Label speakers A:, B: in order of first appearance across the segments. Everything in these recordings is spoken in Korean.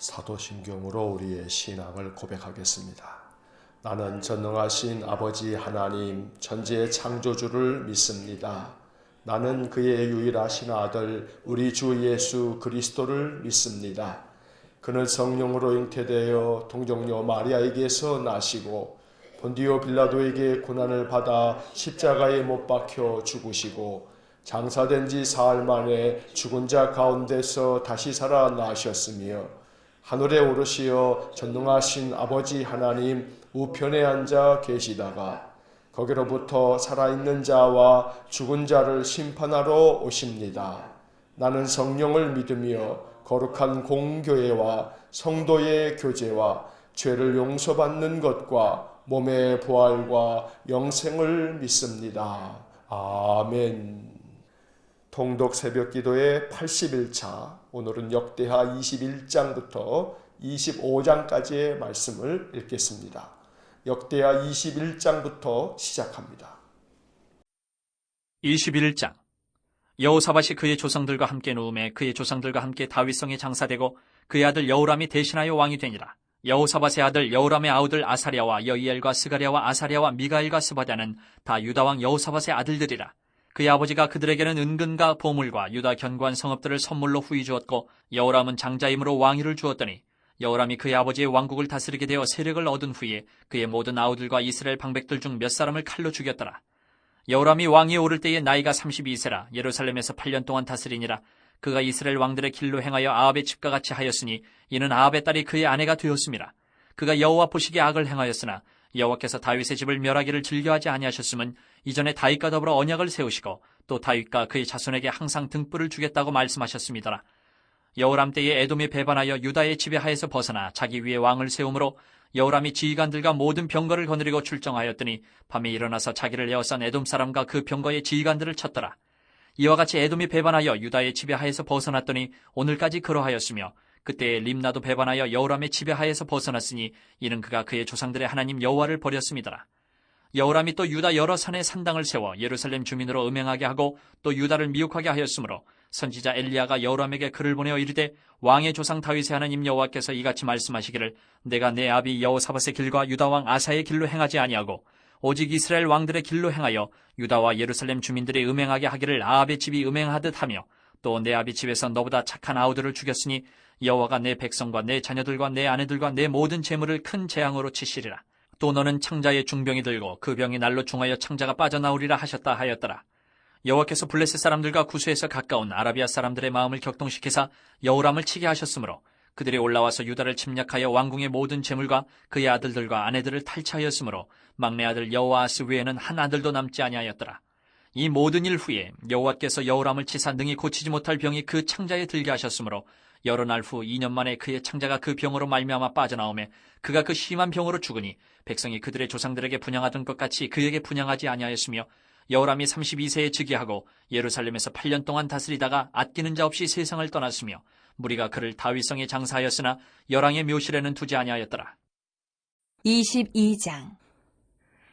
A: 사도신경으로 우리의 신앙을 고백하겠습니다. 나는 전능하신 아버지 하나님 천지의 창조주를 믿습니다. 나는 그의 유일하신 아들 우리 주 예수 그리스도를 믿습니다. 그는 성령으로 잉태되어 동정녀 마리아에게서 나시고 본디오 빌라도에게 고난을 받아 십자가에 못 박혀 죽으시고 장사된 지 사흘 만에 죽은 자 가운데서 다시 살아나셨으며 하늘에 오르시어 전능하신 아버지 하나님 우편에 앉아 계시다가 거기로부터 살아있는 자와 죽은 자를 심판하러 오십니다. 나는 성령을 믿으며 거룩한 공교회와 성도의 교제와 죄를 용서받는 것과 몸의 부활과 영생을 믿습니다. 아멘. 통독 새벽기도의 81차, 오늘은 역대하 21장부터 25장까지의 말씀을 읽겠습니다. 역대하 21장부터 시작합니다.
B: 21장. 여호사밧이 그의 조상들과 함께 누움에 그의 조상들과 함께 다윗성에 장사되고 그의 아들 여호람이 대신하여 왕이 되니라. 여호사밧의 아들 여호람의 아우들 아사랴와 여이엘과 스가랴와 아사랴와 미가엘과 스바랴는 다 유다왕 여호사밧의 아들들이라. 그의 아버지가 그들에게는 은근과 보물과 유다 견고한 성읍들을 선물로 후히 주었고 여호람은 장자임으로 왕위를 주었더니 여호람이 그의 아버지의 왕국을 다스리게 되어 세력을 얻은 후에 그의 모든 아우들과 이스라엘 방백들 중 몇 사람을 칼로 죽였더라. 여호람이 왕위에 오를 때에 나이가 32세라 예루살렘에서 8년 동안 다스리니라. 그가 이스라엘 왕들의 길로 행하여 아합의 집과 같이 하였으니 이는 아합의 딸이 그의 아내가 되었음이라. 그가 여호와 보시기에 악을 행하였으나 여호와께서 다윗의 집을 멸하기를 즐겨하지 아니하셨음은 이전에 다윗과 더불어 언약을 세우시고 또 다윗과 그의 자손에게 항상 등불을 주겠다고 말씀하셨습니다. 여호람 때에 에돔이 배반하여 유다의 지배하에서 벗어나 자기 위에 왕을 세우므로 여호람이 지휘관들과 모든 병거를 거느리고 출정하였더니 밤에 일어나서 자기를 에워싼 에돔 사람과 그 병거의 지휘관들을 쳤더라. 이와 같이 에돔이 배반하여 유다의 지배하에서 벗어났더니 오늘까지 그러하였으며 그때에 림나도 배반하여 여호람의 지배하에서 벗어났으니 이는 그가 그의 조상들의 하나님 여호와를 버렸음이더라. 여호람이 또 유다 여러 산에 산당을 세워 예루살렘 주민으로 음행하게 하고 또 유다를 미혹하게 하였으므로 선지자 엘리야가 여호람에게 글을 보내어 이르되 왕의 조상 다윗의 하나님 여호와께서 이같이 말씀하시기를 내가 내 아비 여호사밧의 길과 유다 왕 아사의 길로 행하지 아니하고 오직 이스라엘 왕들의 길로 행하여 유다와 예루살렘 주민들이 음행하게 하기를 아합의 집이 음행하듯 하며 또 내 아비 집에서 너보다 착한 아우들을 죽였으니 여호와가 내 백성과 내 자녀들과 내 아내들과 내 모든 재물을 큰 재앙으로 치시리라. 또 너는 창자의 중병이 들고 그 병이 날로 중하여 창자가 빠져나오리라 하셨다 하였더라. 여호와께서 블레셋 사람들과 구스에서 가까운 아라비아 사람들의 마음을 격동시키사 여호람을 치게 하셨으므로 그들이 올라와서 유다를 침략하여 왕궁의 모든 재물과 그의 아들들과 아내들을 탈취하였으므로 막내 아들 여호아스 외에는 한 아들도 남지 아니하였더라. 이 모든 일 후에 여호와께서 여호람을 치사 능히 고치지 못할 병이 그 창자에 들게 하셨으므로 여러 날 후 2년 만에 그의 창자가 그 병으로 말미암아 빠져나오매 그가 그 심한 병으로 죽으니 백성이 그들의 조상들에게 분향하던 것 같이 그에게 분향하지 아니하였으며 여호람이 32세에 즉위하고 예루살렘에서 8년 동안 다스리다가 아끼는 자 없이 세상을 떠났으며 무리가 그를 다윗성에 장사하였으나 열왕의 묘실에는 두지 아니하였더라.
C: 22장.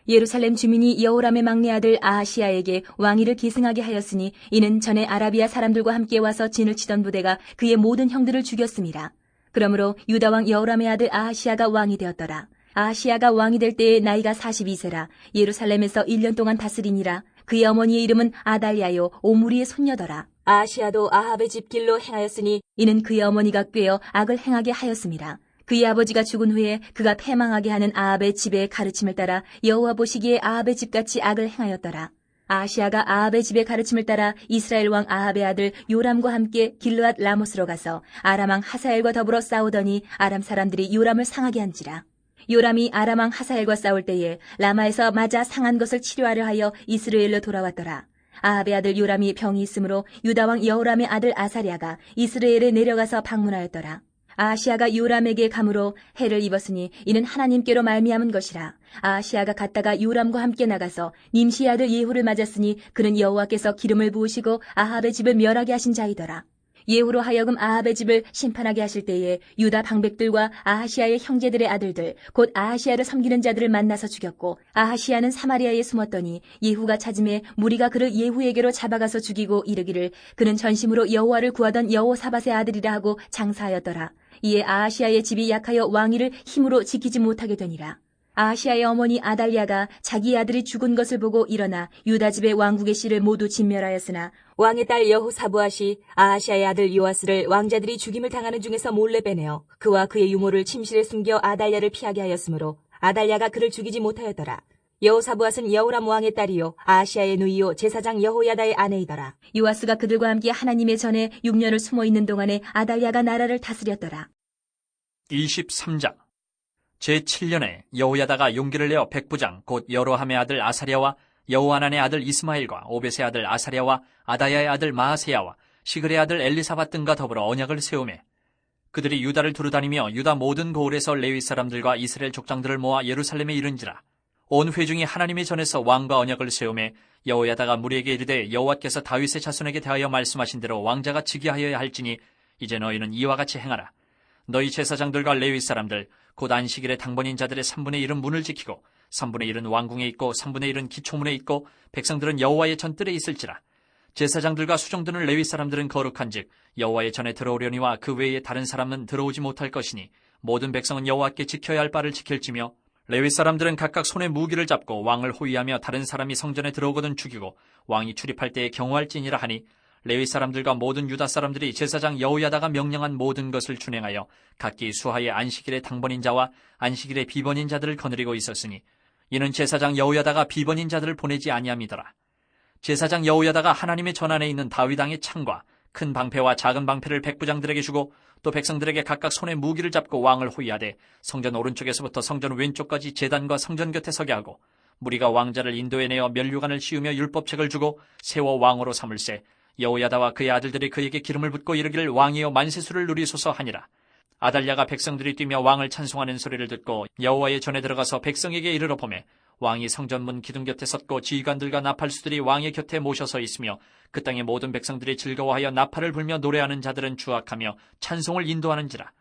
C: 예루살렘 주민이 여호람의 막내 아들 아하시야에게 왕위를 계승하게 하였으니 이는 전에 아라비아 사람들과 함께 와서 진을 치던 부대가 그의 모든 형들을 죽였습니다. 그러므로 유다 왕 여호람의 아들 아하시야가 왕이 되었더라. 아하시야가 왕이 될 때에 나이가 42세라 예루살렘에서 1년 동안 다스리니라. 그의 어머니의 이름은 아달랴요 오므리의 손녀더라. 아하시야도 아합의 집 길로 행하였으니 이는 그의 어머니가 꾀어 악을 행하게 하였습니다. 그의 아버지가 죽은 후에 그가 패망하게 하는 아합의 집의 가르침을 따라 여호와 보시기에 아합의 집같이 악을 행하였더라. 아하시야가 아합의 집의 가르침을 따라 이스라엘 왕 아합의 아들 요람과 함께 길르앗 라못으로 가서 아람 왕 하사엘과 더불어 싸우더니 아람 사람들이 요람을 상하게 한지라. 요람이 아람 왕 하사엘과 싸울 때에 라마에서 맞아 상한 것을 치료하려 하여 이스라엘로 돌아왔더라. 아합의 아들 요람이 병이 있으므로 유다 왕 여호람의 아들 아사랴가 이스라엘에 내려가서 방문하였더라. 아하시야가 요람에게 감으로 해를 입었으니 이는 하나님께로 말미암은 것이라. 아하시야가 갔다가 요람과 함께 나가서 님시의 아들 예후를 맞았으니 그는 여호와께서 기름을 부으시고 아합의 집을 멸하게 하신 자이더라. 예후로 하여금 아합의 집을 심판하게 하실 때에 유다 방백들과 아하시야의 형제들의 아들들 곧 아하시야를 섬기는 자들을 만나서 죽였고 아하시야는 사마리아에 숨었더니 예후가 찾음에 무리가 그를 예후에게로 잡아가서 죽이고 이르기를 그는 전심으로 여호와를 구하던 여호사밧의 아들이라 하고 장사하였더라. 이에 아하시아의 집이 약하여 왕위를 힘으로 지키지 못하게 되니라. 아하시아의 어머니 아달랴가 자기 아들이 죽은 것을 보고 일어나 유다 집의 왕국의 씨를 모두 진멸하였으나 왕의 딸 여호사부앗이 아하시아의 아들 요아스를 왕자들이 죽임을 당하는 중에서 몰래 빼내어 그와 그의 유모를 침실에 숨겨 아달랴를 피하게 하였으므로 아달랴가 그를 죽이지 못하였더라. 여호사부앗은 여호람 왕의 딸이요 아하시아의 누이요 제사장 여호야다의 아내이더라. 요아스가 그들과 함께 하나님의 전에 6년을 숨어 있는 동안에 아달랴가 나라를 다스렸더라.
B: 23장 제7년에 여호야다가 용기를 내어 백부장 곧 여로함의 아들 아사랴와 여호하난의 아들 이스마엘과 오벳의 아들 아사랴와 아다야의 아들 마아세야와 시글의 아들 엘리사밧 등과 더불어 언약을 세우매 그들이 유다를 두루다니며 유다 모든 고을에서 레위 사람들과 이스라엘 족장들을 모아 예루살렘에 이른지라. 온 회중이 하나님의 전에서 왕과 언약을 세우매 여호야다가 무리에게 이르되 여호와께서 다윗의 자손에게 대하여 말씀하신 대로 왕자가 즉위하여야 할지니 이제 너희는 이와 같이 행하라. 너희 제사장들과 레위 사람들 곧 안식일의 당번인 자들의 3분의 1은 문을 지키고 3분의 1은 왕궁에 있고 3분의 1은 기초문에 있고 백성들은 여호와의 전뜰에 있을지라. 제사장들과 수종드는 레위 사람들은 거룩한즉 여호와의 전에 들어오려니와 그 외에 다른 사람은 들어오지 못할 것이니 모든 백성은 여호와께 지켜야 할 바를 지킬지며 레위 사람들은 각각 손에 무기를 잡고 왕을 호위하며 다른 사람이 성전에 들어오거든 죽이고 왕이 출입할 때에 경호할지니라 하니 레위 사람들과 모든 유다 사람들이 제사장 여호야다가 명령한 모든 것을 준행하여 각기 수하의 안식일의 당번인 자와 안식일의 비번인 자들을 거느리고 있었으니 이는 제사장 여호야다가 비번인 자들을 보내지 아니함이더라. 제사장 여호야다가 하나님의 전안에 있는 다윗 왕의 창과 큰 방패와 작은 방패를 백부장들에게 주고 또 백성들에게 각각 손에 무기를 잡고 왕을 호위하되 성전 오른쪽에서부터 성전 왼쪽까지 제단과 성전 곁에 서게 하고 무리가 왕자를 인도해내어 면류관을 씌우며 율법책을 주고 세워 왕으로 삼을세 여호야다와 그의 아들들이 그에게 기름을 붓고 이르기를 왕이여 만세수를 누리소서 하니라. 아달랴가 백성들이 뛰며 왕을 찬송하는 소리를 듣고 여호와의 전에 들어가서 백성에게 이르러 보매 왕이 성전문 기둥 곁에 섰고 지휘관들과 나팔수들이 왕의 곁에 모셔서 있으며 그 땅의 모든 백성들이 즐거워하여 나팔을 불며 노래하는 자들은 주악하며 찬송을 인도하는지라.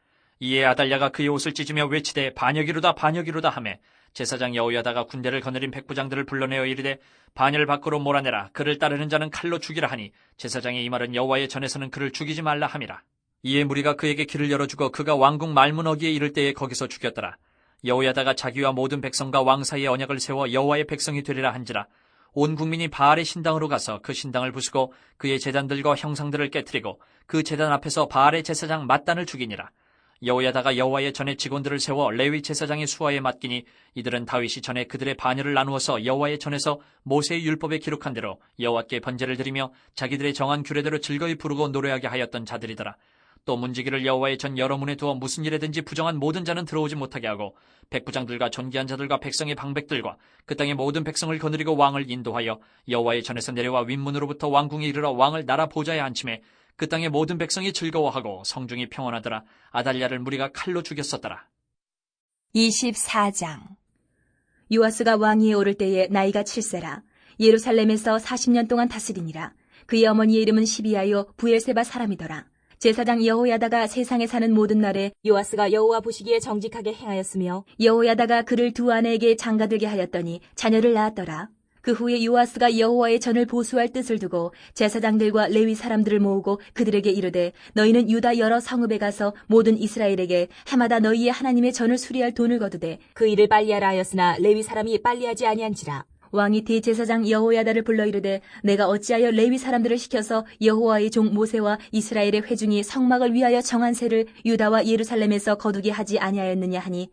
B: 이에 아달랴가 그의 옷을 찢으며 외치되 반역이로다 반역이로다 하매 제사장 여호야다가 군대를 거느린 백부장들을 불러내어 이르되 반열 밖으로 몰아내라. 그를 따르는 자는 칼로 죽이라 하니 제사장의 이 말은 여호와의 전에서는 그를 죽이지 말라 함이라. 이에 무리가 그에게 길을 열어주고 그가 왕궁 말문어기에 이를 때에 거기서 죽였더라. 여호야다가 자기와 모든 백성과 왕 사이에 언약을 세워 여호와의 백성이 되리라 한지라. 온 국민이 바알의 신당으로 가서 그 신당을 부수고 그의 제단들과 형상들을 깨뜨리고 그 제단 앞에서 바알의 제사장 맏단을 죽이니라. 여호야다가 여호와의 전에 직원들을 세워 레위 제사장의 수하에 맡기니 이들은 다윗이 전에 그들의 반열을 나누어서 여호와의 전에서 모세의 율법에 기록한 대로 여호와께 번제를 드리며 자기들의 정한 규례대로 즐거이 부르고 노래하게 하였던 자들이더라. 또 문지기를 여호와의 전 여러 문에 두어 무슨 일에든지 부정한 모든 자는 들어오지 못하게 하고 백부장들과 존귀한 자들과 백성의 방백들과 그 땅의 모든 백성을 거느리고 왕을 인도하여 여호와의 전에서 내려와 윗문으로부터 왕궁에 이르러 왕을 나라 보좌에 앉히매 그 땅의 모든 백성이 즐거워하고 성중이 평안하더라. 아달랴를 무리가 칼로 죽였었더라.
C: 24장 요아스가 왕위에 오를 때에 나이가 7세라. 예루살렘에서 40년 동안 다스리니라. 그의 어머니의 이름은 시비아요 부엘세바 사람이더라. 제사장 여호야다가 세상에 사는 모든 날에 요아스가 여호와 보시기에 정직하게 행하였으며 여호야다가 그를 두 아내에게 장가들게 하였더니 자녀를 낳았더라. 그 후에 요아스가 여호와의 전을 보수할 뜻을 두고 제사장들과 레위 사람들을 모으고 그들에게 이르되 너희는 유다 여러 성읍에 가서 모든 이스라엘에게 해마다 너희의 하나님의 전을 수리할 돈을 거두되 그 일을 빨리하라 하였으나 레위 사람이 빨리하지 아니한지라. 왕이 대제사장 여호야다를 불러 이르되 내가 어찌하여 레위 사람들을 시켜서 여호와의 종 모세와 이스라엘의 회중이 성막을 위하여 정한 세를 유다와 예루살렘에서 거두게 하지 아니하였느냐 하니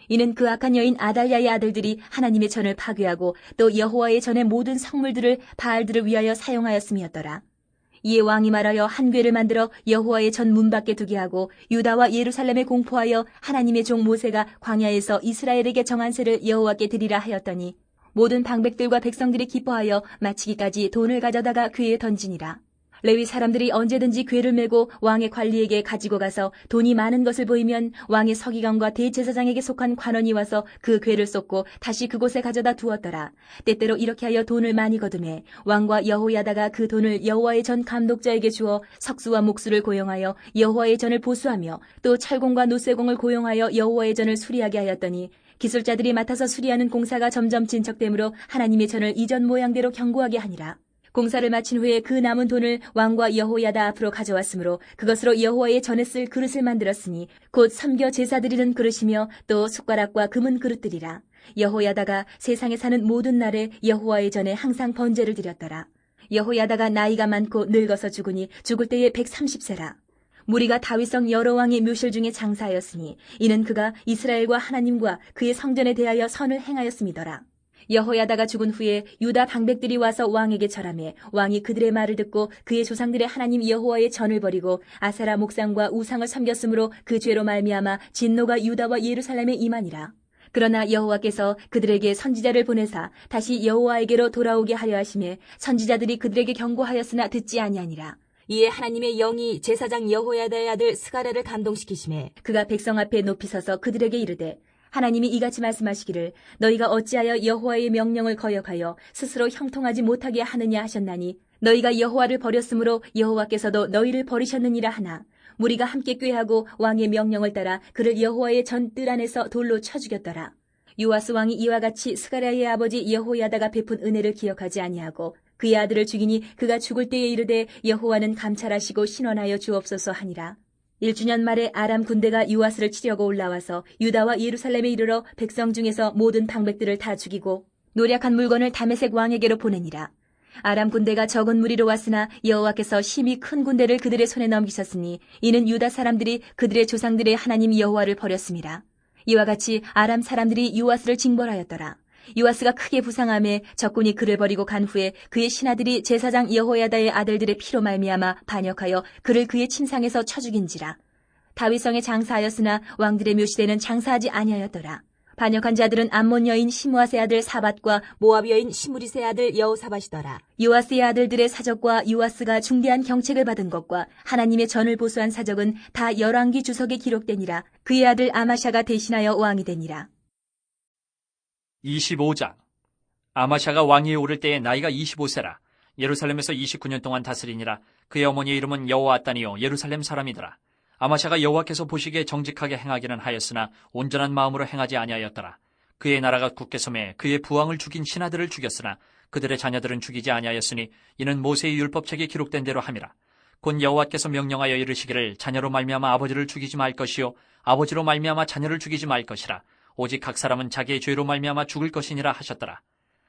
C: 이는 그 악한 여인 아달랴의 아들들이 하나님의 전을 파괴하고 또 여호와의 전의 모든 성물들을 바알들을 위하여 사용하였음이었더라. 이에 왕이 말하여 한 궤를 만들어 여호와의 전 문 밖에 두게 하고 유다와 예루살렘에 공포하여 하나님의 종 모세가 광야에서 이스라엘에게 정한 세를 여호와께 드리라 하였더니 모든 방백들과 백성들이 기뻐하여 마치기까지 돈을 가져다가 궤에 던지니라. 레위 사람들이 언제든지 궤를 메고 왕의 관리에게 가지고 가서 돈이 많은 것을 보이면 왕의 서기관과 대제사장에게 속한 관원이 와서 그 궤를 쏟고 다시 그곳에 가져다 두었더라. 때때로 이렇게 하여 돈을 많이 거두매 왕과 여호야다가 그 돈을 여호와의 전 감독자에게 주어 석수와 목수를 고용하여 여호와의 전을 보수하며 또 철공과 노쇠공을 고용하여 여호와의 전을 수리하게 하였더니 기술자들이 맡아서 수리하는 공사가 점점 진척되므로 하나님의 전을 이전 모양대로 견고하게 하니라. 공사를 마친 후에 그 남은 돈을 왕과 여호야다 앞으로 가져왔으므로 그것으로 여호와의 전에 쓸 그릇을 만들었으니 곧 섬겨 제사 드리는 그릇이며 또 숟가락과 금은 그릇들이라. 여호야다가 세상에 사는 모든 날에 여호와의 전에 항상 번제를 드렸더라. 여호야다가 나이가 많고 늙어서 죽으니 죽을 때에 130세라. 무리가 다윗성 여러 왕의 묘실 중에 장사하였으니 이는 그가 이스라엘과 하나님과 그의 성전에 대하여 선을 행하였음이더라. 여호야다가 죽은 후에 유다 방백들이 와서 왕에게 절하매 왕이 그들의 말을 듣고 그의 조상들의 하나님 여호와의 전을 버리고 아세라 목상과 우상을 섬겼으므로 그 죄로 말미암아 진노가 유다와 예루살렘에 임하니라. 그러나 여호와께서 그들에게 선지자를 보내사 다시 여호와에게로 돌아오게 하려 하심에 선지자들이 그들에게 경고하였으나 듣지 아니하니라. 이에 하나님의 영이 제사장 여호야다의 아들 스가랴를 감동시키심에 그가 백성 앞에 높이 서서 그들에게 이르되 하나님이 이같이 말씀하시기를 너희가 어찌하여 여호와의 명령을 거역하여 스스로 형통하지 못하게 하느냐 하셨나니 너희가 여호와를 버렸으므로 여호와께서도 너희를 버리셨느니라 하나 무리가 함께 꾀하고 왕의 명령을 따라 그를 여호와의 전 뜰 안에서 돌로 쳐 죽였더라. 요아스 왕이 이와 같이 스가랴의 아버지 여호야다가 베푼 은혜를 기억하지 아니하고 그의 아들을 죽이니 그가 죽을 때에 이르되 여호와는 감찰하시고 신원하여 주옵소서 하니라. 1주년 말에 아람 군대가 요아스를 치려고 올라와서 유다와 예루살렘에 이르러 백성 중에서 모든 방백들을 다 죽이고 노략한 물건을 다메섹 왕에게로 보내니라. 아람 군대가 적은 무리로 왔으나 여호와께서 심히 큰 군대를 그들의 손에 넘기셨으니 이는 유다 사람들이 그들의 조상들의 하나님 여호와를 버렸습니다. 이와 같이 아람 사람들이 요아스를 징벌하였더라. 요아스가 크게 부상하며 적군이 그를 버리고 간 후에 그의 신하들이 제사장 여호야다의 아들들의 피로 말미암아 반역하여 그를 그의 침상에서 쳐 죽인지라. 다윗성에 장사하였으나 왕들의 묘시대는 장사하지 아니하였더라. 반역한 자들은 암몬 여인 시므아스의 아들 사밧과 모압 여인 시므리스의 아들 여호사밧이더라. 요아스의 아들들의 사적과 요아스가 중대한 경책을 받은 것과 하나님의 전을 보수한 사적은 다 열왕기 주석에 기록되니라. 그의 아들 아마샤가 대신하여 왕이 되니라.
B: 25장. 아마샤가 왕위에 오를 때에 나이가 25세라. 예루살렘에서 29년 동안 다스리니라. 그의 어머니의 이름은 여호아따니요 예루살렘 사람이더라. 아마샤가 여호와께서 보시기에 정직하게 행하기는 하였으나 온전한 마음으로 행하지 아니하였더라. 그의 나라가 굳게 섬에 그의 부왕을 죽인 신하들을 죽였으나 그들의 자녀들은 죽이지 아니하였으니 이는 모세의 율법책에 기록된 대로 함이라. 곧 여호와께서 명령하여 이르시기를 자녀로 말미암아 아버지를 죽이지 말 것이요 아버지로 말미암아 자녀를 죽이지 말 것이라. 오직 각 사람은 자기의 죄로 말미암아 죽을 것이니라 하셨더라.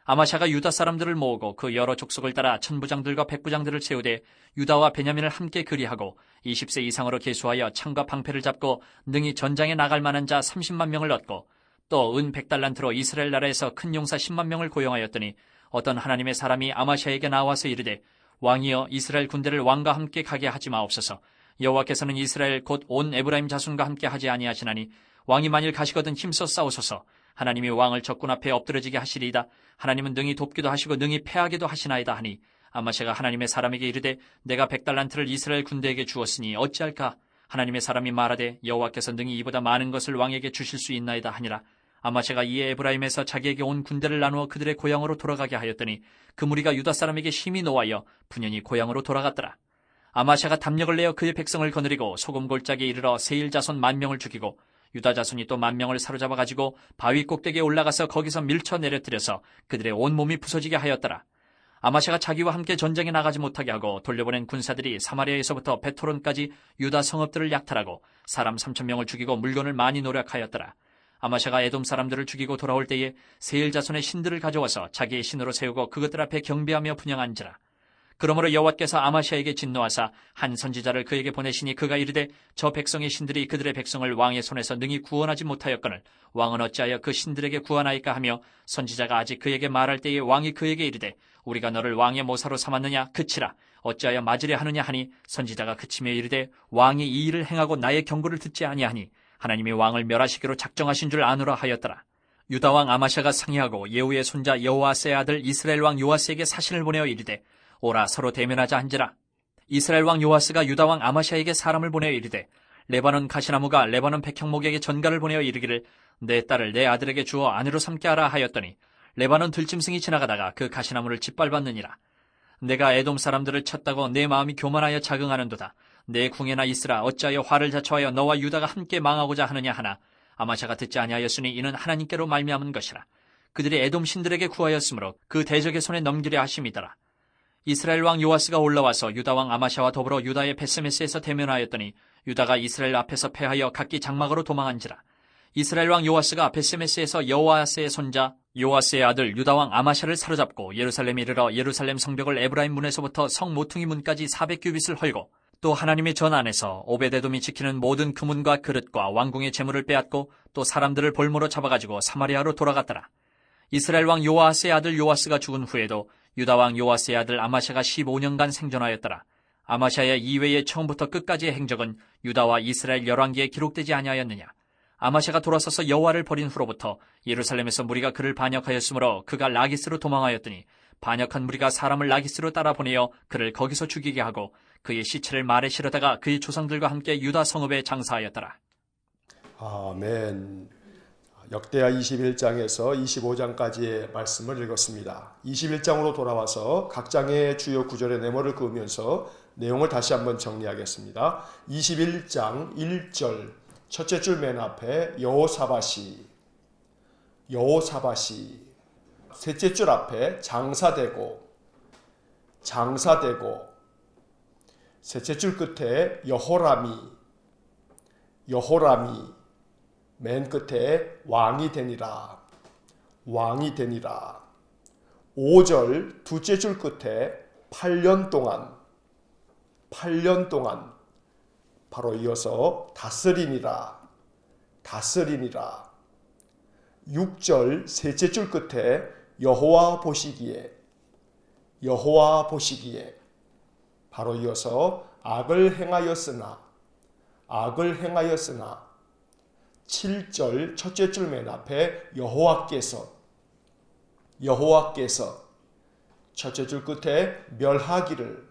B: 아마샤가 유다 사람들을 모으고 그 여러 족속을 따라 천부장들과 백부장들을 세우되 유다와 베냐민을 함께 그리하고 20세 이상으로 계수하여 창과 방패를 잡고 능히 전장에 나갈 만한 자 30만 명을 얻고 또 은 100달란트로 이스라엘 나라에서 큰 용사 10만 명을 고용하였더니 어떤 하나님의 사람이 아마샤에게 나와서 이르되 왕이여 이스라엘 군대를 왕과 함께 가게 하지 마옵소서. 여호와께서는 이스라엘 곧 온 에브라임 자손과 함께 하지 아니하시나니 왕이 만일 가시거든 힘써 싸우소서. 하나님이 왕을 적군 앞에 엎드러지게 하시리이다. 하나님은 능히 돕기도 하시고 능히 패하기도 하시나이다 하니 아마샤가 하나님의 사람에게 이르되 내가 100달란트를 이스라엘 군대에게 주었으니 어찌할까? 하나님의 사람이 말하되 여호와께서 능히 이보다 많은 것을 왕에게 주실 수 있나이다 하니라. 아마샤가 이에 에브라임에서 자기에게 온 군대를 나누어 그들의 고향으로 돌아가게 하였더니 그 무리가 유다 사람에게 심히 노하여 분연히 고향으로 돌아갔더라. 아마샤가 담력을 내어 그의 백성을 거느리고 소금 골짜기에 이르러 세일 자손 10,000명을 죽이고 유다 자손이 또 10,000명을 사로잡아 가지고 바위 꼭대기에 올라가서 거기서 밀쳐 내려뜨려서 그들의 온 몸이 부서지게 하였더라. 아마샤가 자기와 함께 전쟁에 나가지 못하게 하고 돌려보낸 군사들이 사마리아에서부터 베토론까지 유다 성읍들을 약탈하고 사람 3,000명을 죽이고 물건을 많이 노력하였더라. 아마샤가 에돔 사람들을 죽이고 돌아올 때에 세일 자손의 신들을 가져와서 자기의 신으로 세우고 그것들 앞에 경배하며 분향한지라. 그러므로 여호와께서 아마샤에게 진노하사 한 선지자를 그에게 보내시니 그가 이르되 저 백성의 신들이 그들의 백성을 왕의 손에서 능히 구원하지 못하였거늘 왕은 어찌하여 그 신들에게 구원하이까 하며 선지자가 아직 그에게 말할 때에 왕이 그에게 이르되 우리가 너를 왕의 모사로 삼았느냐 그치라 어찌하여 맞으려 하느냐 하니 선지자가 그치며 이르되 왕이 이 일을 행하고 나의 경고를 듣지 아니하니 하나님이 왕을 멸하시기로 작정하신 줄 아노라 하였더라. 유다 왕 아마샤가 상의하고 예후의 손자 여호아스의 아들 이스라엘 왕 요아스에게 사신을 보내어 이르되 오라 서로 대면하자 한지라. 이스라엘 왕 요아스가 유다 왕 아마샤에게 사람을 보내어 이르되 레바논 가시나무가 레바논 백향목에게 전가를 보내어 이르기를 내 딸을 내 아들에게 주어 아내로 삼게 하라 하였더니 레바논 들짐승이 지나가다가 그 가시나무를 짓밟았느니라. 내가 에돔 사람들을 쳤다고 내 마음이 교만하여 자긍하는도다. 내 궁에나 있으라 어찌하여 화를 자초하여 너와 유다가 함께 망하고자 하느냐 하나 아마샤가 듣지 아니하였으니 이는 하나님께로 말미암은 것이라. 그들이 에돔 신들에게 구하였으므로 그 대적의 손에 넘기려 하심이더라. 이스라엘 왕 요아스가 올라와서 유다 왕 아마샤와 더불어 유다의 베스메스에서 대면하였더니 유다가 이스라엘 앞에서 패하여 각기 장막으로 도망한지라. 이스라엘 왕 요아스가 베스메스에서 여호아스의 손자 요아스의 아들 유다 왕 아마샤를 사로잡고 예루살렘에 이르러 예루살렘 성벽을 에브라임 문에서부터 성 모퉁이 문까지 400규빗을 헐고 또 하나님의 전 안에서 오베데돔이 지키는 모든 금문과 그릇과 왕궁의 재물을 빼앗고 또 사람들을 볼모로 잡아가지고 사마리아로 돌아갔더라. 이스라엘 왕 요아스의 아들 요아스가 죽은 후에도 유다 왕 요아스의 아들 아마샤가 15년간 생존하였더라. 아마샤의 이외의 처음부터 끝까지의 행적은 유다와 이스라엘 열왕기에 기록되지 아니하였느냐. 아마샤가 돌아서서 여호와를 버린 후로부터 예루살렘에서 무리가 그를 반역하였으므로 그가 라기스로 도망하였더니 반역한 무리가 사람을 라기스로 따라 보내어 그를 거기서 죽이게 하고 그의 시체를 말에 실어다가 그의 조상들과 함께 유다 성읍에 장사하였더라.
A: 아멘. 역대하 21장에서 25장까지의 말씀을 읽었습니다. 21장으로 돌아와서 각 장의 주요 구절의 네모를 그으면서 내용을 다시 한번 정리하겠습니다. 21장 1절 첫째 줄 맨 앞에 여호사밧이, 셋째 줄 앞에 장사되고, 셋째 줄 끝에 여호람이, 맨 끝에 왕이 되니라. 5절 두째 줄 끝에 8년 동안 바로 이어서 다스리니라. 6절 셋째 줄 끝에 여호와 보시기에 바로 이어서 악을 행하였으나 7절 첫째 줄 맨 앞에 여호와께서 첫째 줄 끝에 멸하기를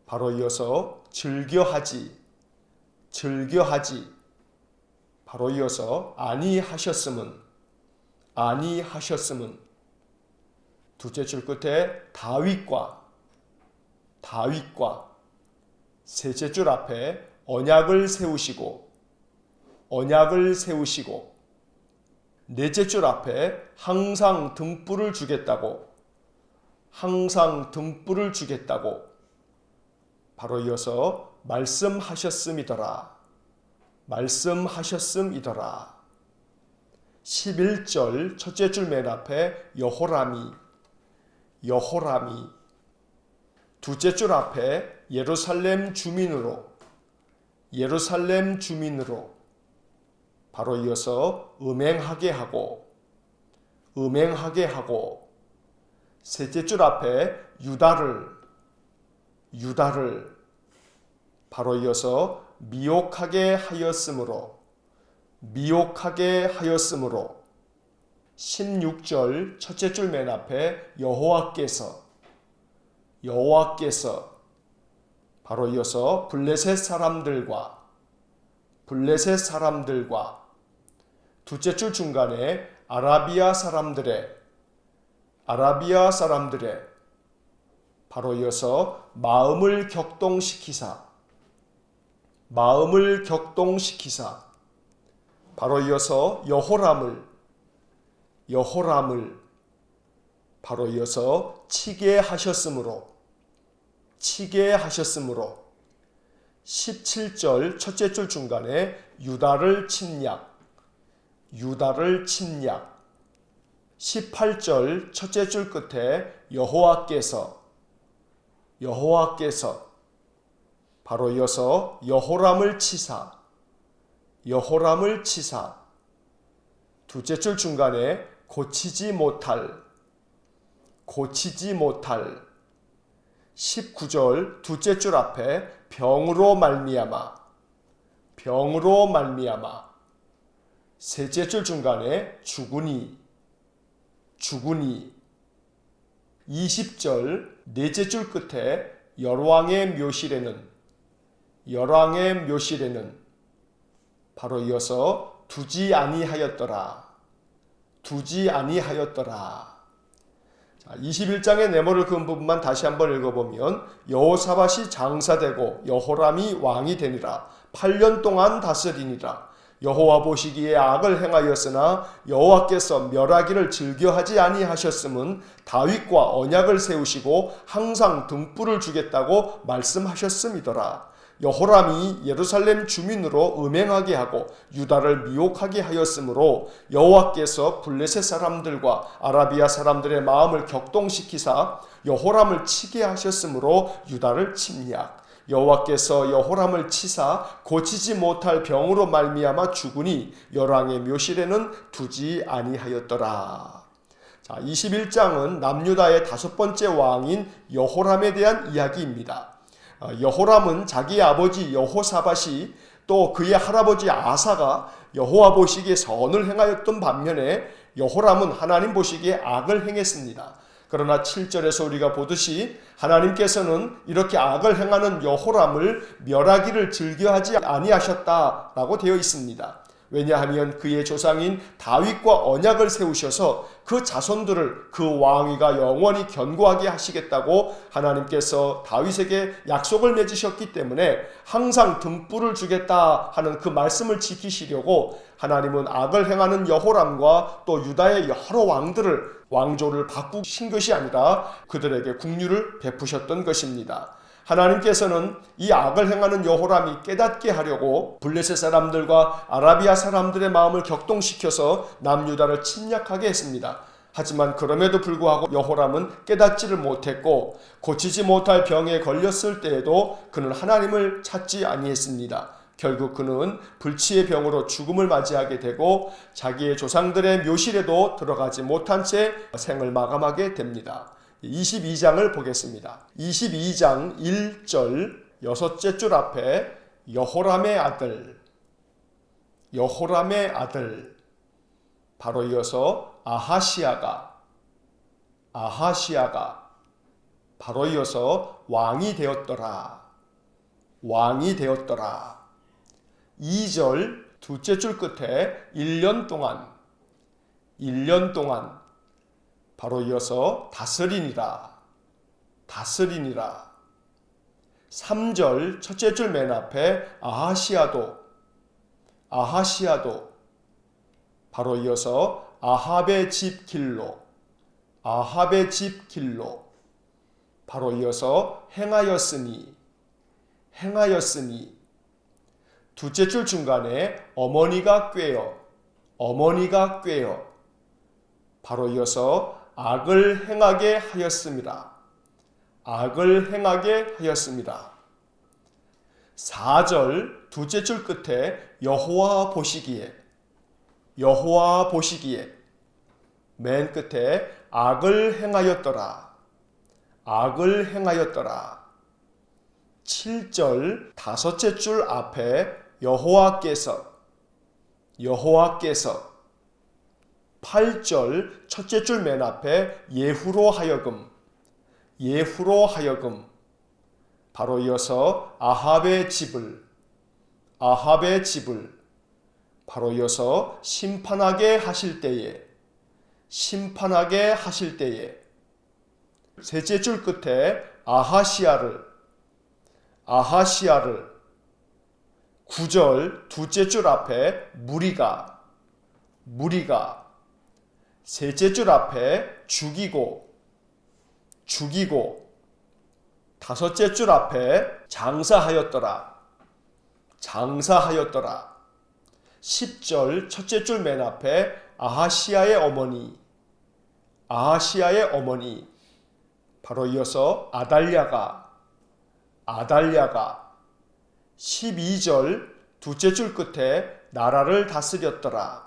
A: 바로 이어서 즐겨하지 바로 이어서 아니하셨음은 두째 줄 끝에 다윗과 셋째 줄 앞에 언약을 세우시고 넷째 줄 앞에 항상 등불을 주겠다고 바로 이어서 말씀하셨음이더라. 11절 첫째 줄 맨 앞에 여호람이 두째 줄 앞에 예루살렘 주민으로 바로 이어서 음행하게 하고 셋째 줄 앞에 유다를 바로 이어서 미혹하게 하였으므로 16절 첫째 줄 맨 앞에 여호와께서 바로 이어서 블레셋 사람들과 두째 줄 중간에 아라비아 사람들의 바로 이어서 마음을 격동시키사 바로 이어서 여호람을 바로 이어서 치게 하셨으므로 17절 첫째 줄 중간에 유다를 침략 18절 첫째 줄 끝에 여호와께서 바로 이어서 여호람을 치사 두째 줄 중간에 고치지 못할 19절 두째 줄 앞에 병으로 말미암아 셋째 줄 중간에 죽으니 20절 넷째 줄 끝에 열왕의 묘실에는 바로 이어서 두지 아니하였더라. 21장의 네모를 그은 부분만 다시 한번 읽어보면 여호사밧이 장사되고 여호람이 왕이 되니라. 8년 동안 다스리니라. 여호와 보시기에 악을 행하였으나 여호와께서 멸하기를 즐겨하지 아니하셨음은 다윗과 언약을 세우시고 항상 등불을 주겠다고 말씀하셨음이더라. 여호람이 예루살렘 주민으로 음행하게 하고 유다를 미혹하게 하였으므로 여호와께서 블레셋 사람들과 아라비아 사람들의 마음을 격동시키사 여호람을 치게 하셨으므로 유다를 침략. 여호와께서 여호람을 치사 고치지 못할 병으로 말미암아 죽으니 열왕의 묘실에는 두지 아니하였더라. 자, 21장은 남유다의 다섯 번째 왕인 여호람에 대한 이야기입니다. 여호람은 자기의 아버지 여호사밧이 또 그의 할아버지 아사가 여호와 보시기에 선을 행하였던 반면에 여호람은 하나님 보시기에 악을 행했습니다. 그러나 7절에서 우리가 보듯이 하나님께서는 이렇게 악을 행하는 여호람을 멸하기를 즐겨하지 아니하셨다라고 되어 있습니다. 왜냐하면 그의 조상인 다윗과 언약을 세우셔서 그 자손들을 그 왕위가 영원히 견고하게 하시겠다고 하나님께서 다윗에게 약속을 맺으셨기 때문에 항상 등불을 주겠다 하는 그 말씀을 지키시려고 하나님은 악을 행하는 여호람과 또 유다의 여러 왕들을 왕조를 바꾸신 것이 아니라 그들에게 국류를 베푸셨던 것입니다. 하나님께서는 이 악을 행하는 여호람이 깨닫게 하려고 블레셋 사람들과 아라비아 사람들의 마음을 격동시켜서 남유다를 침략하게 했습니다. 하지만 그럼에도 불구하고 여호람은 깨닫지를 못했고 고치지 못할 병에 걸렸을 때에도 그는 하나님을 찾지 아니했습니다. 결국 그는 불치의 병으로 죽음을 맞이하게 되고 자기의 조상들의 묘실에도 들어가지 못한 채 생을 마감하게 됩니다. 22장을 보겠습니다. 22장 1절 여섯째 줄 앞에 여호람의 아들 바로 이어서 아하시아가 바로 이어서 왕이 되었더라. 2절 둘째 줄 끝에 1년 동안 바로 이어서 다스리니라. 3절 첫째 줄 맨 앞에 아하시아도 바로 이어서 아합의 집 길로 바로 이어서 행하였으니 둘째 줄 중간에 어머니가 꾀어 바로 이어서 악을 행하게 하였습니다. 4절 둘째 줄 끝에 여호와 보시기에 맨 끝에 악을 행하였더라. 7절 다섯째 줄 앞에 여호와께서 8절 첫째 줄 맨 앞에 예후로 하여금 바로 이어서 아합의 집을 바로 이어서 심판하게 하실 때에 셋째 줄 끝에 아하시아를 9절 둘째 줄 앞에 무리가 셋째 줄 앞에 죽이고 다섯째 줄 앞에 장사하였더라. 10절 첫째 줄 맨 앞에 아하시아의 어머니 바로 이어서 아달랴가 12절 둘째 줄 끝에 나라를 다스렸더라.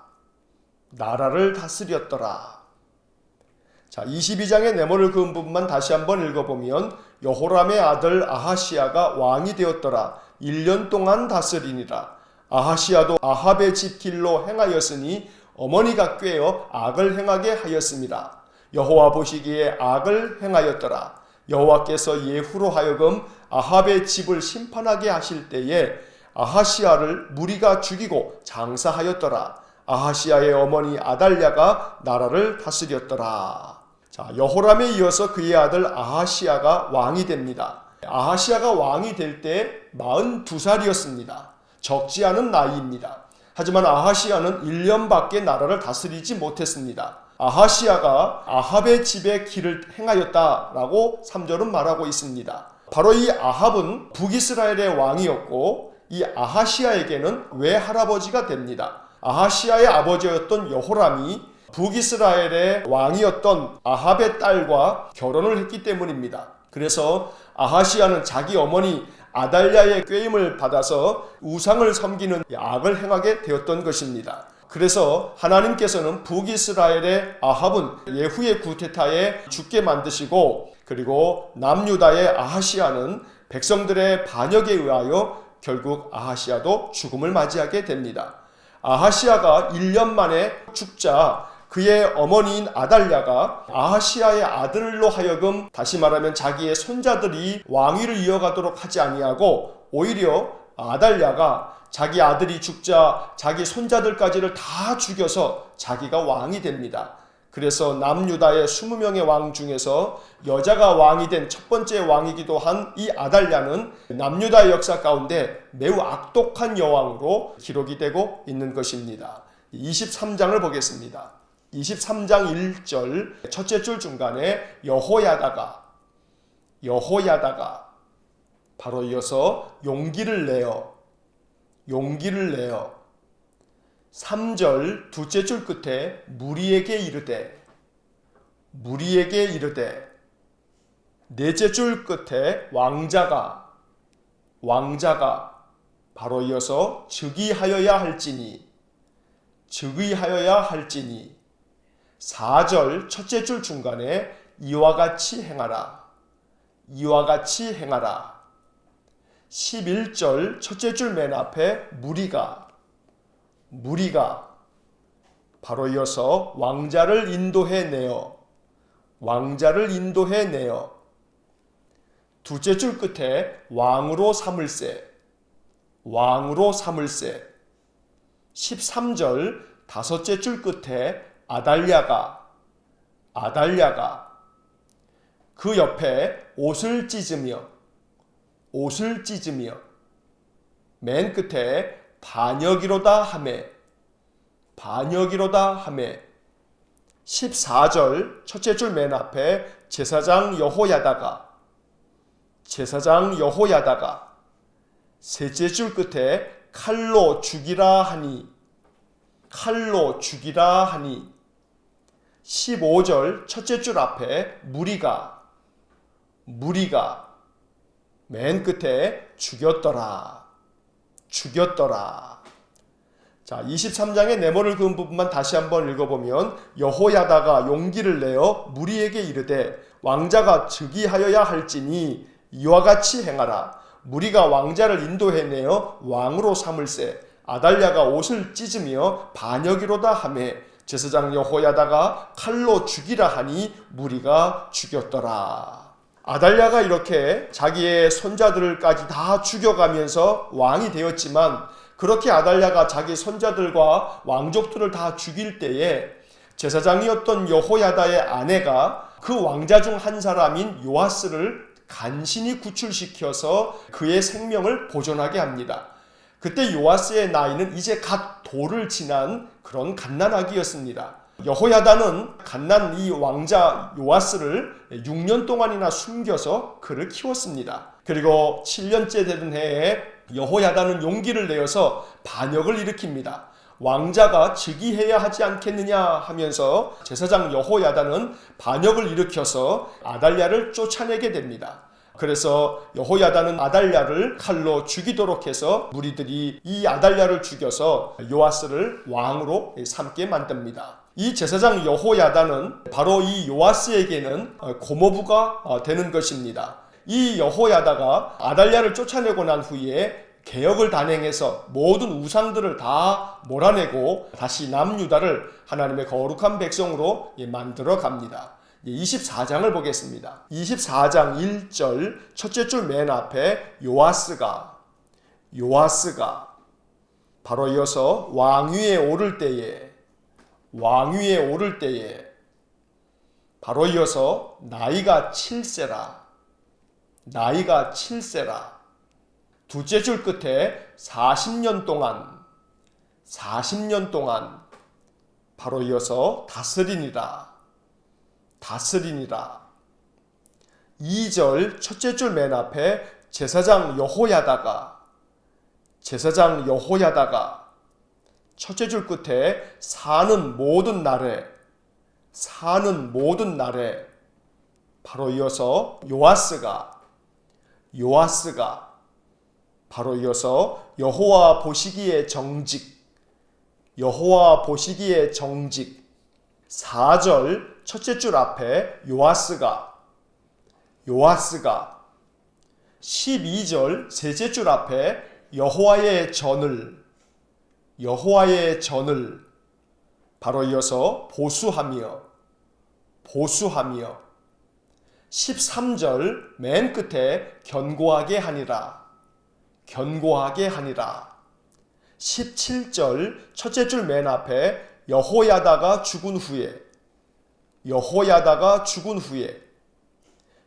A: 자, 22장의 네모를 그은 부분만 다시 한번 읽어보면 여호람의 아들 아하시아가 왕이 되었더라. 1년 동안 다스리니라. 아하시아도 아합의 집 길로 행하였으니 어머니가 꾀어 악을 행하게 하였습니다. 여호와 보시기에 악을 행하였더라. 여호와께서 예후로 하여금 아합의 집을 심판하게 하실 때에 아하시아를 무리가 죽이고 장사하였더라. 아하시아의 어머니 아달랴가 나라를 다스렸더라. 자, 여호람에 이어서 그의 아들 아하시아가 왕이 됩니다. 아하시아가 왕이 될 때 42살이었습니다. 적지 않은 나이입니다. 하지만 아하시야는 1년밖에 나라를 다스리지 못했습니다. 아하시야가 아합의 집에 길을 행하였다라고 3절은 말하고 있습니다. 바로 이 아합은 북이스라엘의 왕이었고 이 아하시야에게는 외할아버지가 됩니다. 아하시야의 아버지였던 여호람이 북이스라엘의 왕이었던 아합의 딸과 결혼을 했기 때문입니다. 그래서 아하시야는 자기 어머니 아달랴의 꾀임을 받아서 우상을 섬기는 악을 행하게 되었던 것입니다. 그래서 하나님께서는 북이스라엘의 아합은 예후의 구테타에 죽게 만드시고 그리고 남유다의 아하시야는 백성들의 반역에 의하여 결국 아하시야도 죽음을 맞이하게 됩니다. 아하시야가 1년 만에 죽자 그의 어머니인 아달랴가 아하시야의 아들로 하여금 다시 말하면 자기의 손자들이 왕위를 이어가도록 하지 아니하고 오히려 아달랴가 자기 아들이 죽자 자기 손자들까지를 다 죽여서 자기가 왕이 됩니다. 그래서 남유다의 20명의 왕 중에서 여자가 왕이 된 첫 번째 왕이기도 한 이 아달랴는 남유다의 역사 가운데 매우 악독한 여왕으로 기록이 되고 있는 것입니다. 23장을 보겠습니다. 23장 1절 첫째 줄 중간에 여호야다가 바로 이어서 용기를 내어 3절 둘째 줄 끝에 무리에게 이르되 넷째 줄 끝에 왕자가 바로 이어서 즉위하여야 할지니 4절 첫째 줄 중간에 이와 같이 행하라 11절 첫째 줄 맨 앞에 무리가 바로 이어서 왕자를 인도해 내어 둘째 줄 끝에 왕으로 삼을세 13절 다섯째 줄 끝에 아달랴가 그 옆에 옷을 찢으며 맨 끝에 반역이로다 하매 14절 첫째 줄 맨 앞에 제사장 여호야다가 셋째 줄 끝에 칼로 죽이라 하니 15절 첫째 줄 앞에 무리가 맨 끝에 죽였더라. 자, 23장의 네모를 그은 부분만 다시 한번 읽어보면 여호야다가 용기를 내어 무리에게 이르되 왕자가 즉위하여야 할지니 이와 같이 행하라. 무리가 왕자를 인도해내어 왕으로 삼을세. 아달랴가 옷을 찢으며 반역이로다 하매 제사장 여호야다가 칼로 죽이라 하니 무리가 죽였더라. 아달랴가 이렇게 자기의 손자들까지 다 죽여가면서 왕이 되었지만 그렇게 아달랴가 자기 손자들과 왕족들을 다 죽일 때에 제사장이었던 여호야다의 아내가 그 왕자 중 한 사람인 요아스를 간신히 구출시켜서 그의 생명을 보존하게 합니다. 그때 요아스의 나이는 이제 갓 돌을 지난 그런 갓난아기였습니다. 여호야다는 갓난 이 왕자 요아스를 6년 동안이나 숨겨서 그를 키웠습니다. 그리고 7년째 되던 해에 여호야다는 용기를 내어서 반역을 일으킵니다. 왕자가 즉위해야 하지 않겠느냐 하면서 제사장 여호야다는 반역을 일으켜서 아달랴를 쫓아내게 됩니다. 그래서 여호야다는 아달랴를 칼로 죽이도록 해서 무리들이 이 아달랴를 죽여서 요아스를 왕으로 삼게 만듭니다. 이 제사장 여호야다는 바로 이 요아스에게는 고모부가 되는 것입니다. 이 여호야다가 아달랴를 쫓아내고 난 후에 개혁을 단행해서 모든 우상들을 다 몰아내고 다시 남유다를 하나님의 거룩한 백성으로 만들어 갑니다. 24장을 보겠습니다. 24장 1절 첫째 줄 맨 앞에 요아스가 바로 이어서 왕위에 오를 때에 바로 이어서 나이가 7세라 둘째 줄 끝에 40년 동안 40년 동안 바로 이어서 다스리니라. 다스리니라. 2절 첫째 줄 맨 앞에 제사장 여호야다가 첫째 줄 끝에 사는 모든 날에 바로 이어서 요아스가 바로 이어서 여호와 보시기에 정직 4절 첫째 줄 앞에 요아스가 12절 셋째 줄 앞에 여호와의 전을 바로 이어서 보수하며 13절 맨 끝에 견고하게 하니라 17절 첫째 줄 맨 앞에 여호야다가 죽은 후에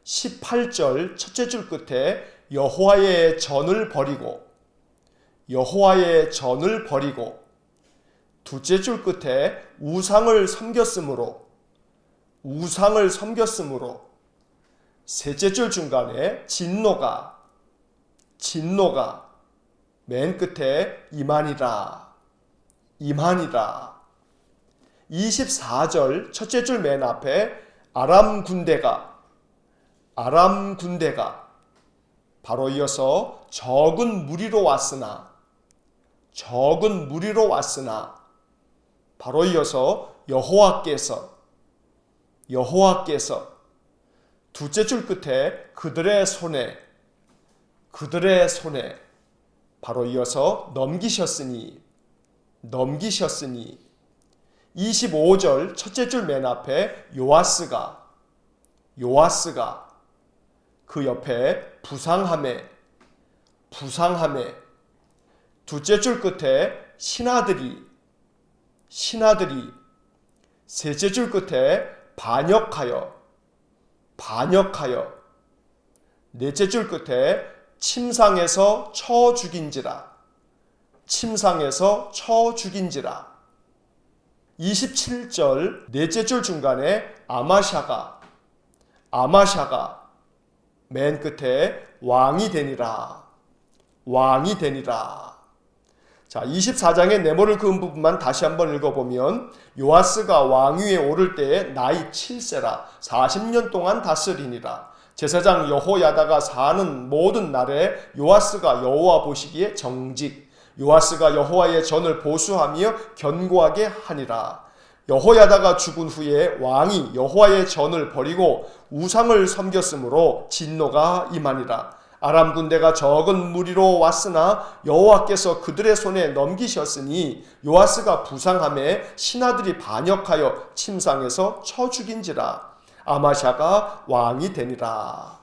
A: 18절 첫째 줄 끝에 여호와의 전을 버리고 둘째 줄 끝에 우상을 섬겼으므로 셋째 줄 중간에 진노가 맨 끝에 이만이라 24절 첫째 줄 맨 앞에 아람 군대가 바로 이어서 적은 무리로 왔으나 바로 이어서 여호와께서 둘째 줄 끝에 그들의 손에 바로 이어서 넘기셨으니 25절 첫째 줄 맨 앞에 요아스가 그 옆에 부상함에 둘째 줄 끝에 신하들이 셋째 줄 끝에 반역하여 넷째 줄 끝에 침상에서 쳐 죽인지라 27절 넷째 줄 중간에 아마샤가 맨 끝에 왕이 되니라. 자, 24장의 네모를 그은 부분만 다시 한번 읽어보면 요아스가 왕위에 오를 때에 나이 7세라 40년 동안 다스리니라. 제사장 여호야다가 사는 모든 날에 요아스가 여호와 보시기에 정직 요아스가 여호와의 전을 보수하며 견고하게 하니라. 여호야다가 죽은 후에 왕이 여호와의 전을 버리고 우상을 섬겼으므로 진노가 임하니라. 아람 군대가 적은 무리로 왔으나 여호와께서 그들의 손에 넘기셨으니 요아스가 부상함에 신하들이 반역하여 침상에서 쳐 죽인지라. 아마샤가 왕이 되니라.